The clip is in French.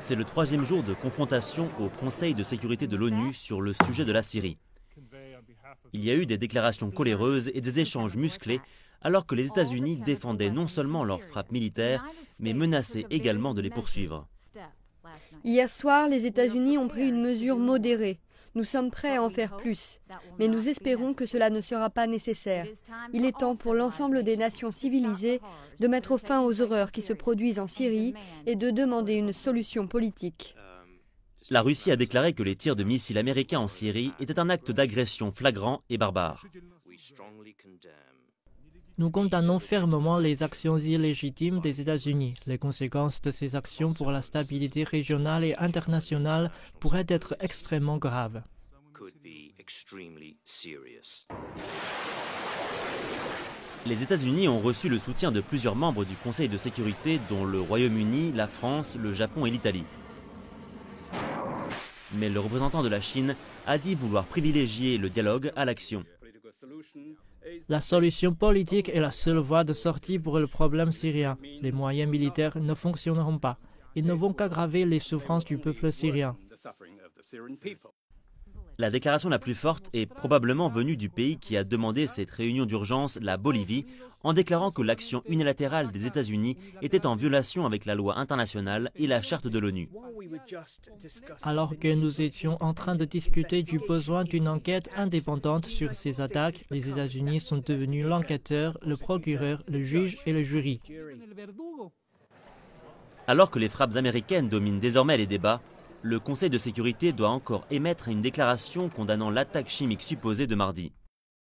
C'est le troisième jour de confrontation au Conseil de sécurité de l'ONU sur le sujet de la Syrie. Il y a eu des déclarations coléreuses et des échanges musclés alors que les États-Unis défendaient non seulement leurs frappes militaires, mais menaçaient également de les poursuivre. Hier soir, les États-Unis ont pris une mesure modérée. Nous sommes prêts à en faire plus, mais nous espérons que cela ne sera pas nécessaire. Il est temps pour l'ensemble des nations civilisées de mettre fin aux horreurs qui se produisent en Syrie et de demander une solution politique. La Russie a déclaré que les tirs de missiles américains en Syrie étaient un acte d'agression flagrant et barbare. Nous condamnons fermement les actions illégitimes des États-Unis. Les conséquences de ces actions pour la stabilité régionale et internationale pourraient être extrêmement graves. Les États-Unis ont reçu le soutien de plusieurs membres du Conseil de sécurité, dont le Royaume-Uni, la France, le Japon et l'Italie. Mais le représentant de la Chine a dit vouloir privilégier le dialogue à l'action. La solution politique est la seule voie de sortie pour le problème syrien. Les moyens militaires ne fonctionneront pas. Ils ne vont qu'aggraver les souffrances du peuple syrien. La déclaration la plus forte est probablement venue du pays qui a demandé cette réunion d'urgence, la Bolivie, en déclarant que l'action unilatérale des États-Unis était en violation avec la loi internationale et la charte de l'ONU. Alors que nous étions en train de discuter du besoin d'une enquête indépendante sur ces attaques, les États-Unis sont devenus l'enquêteur, le procureur, le juge et le jury. Alors que les frappes américaines dominent désormais les débats, le Conseil de sécurité doit encore émettre une déclaration condamnant l'attaque chimique supposée de mardi.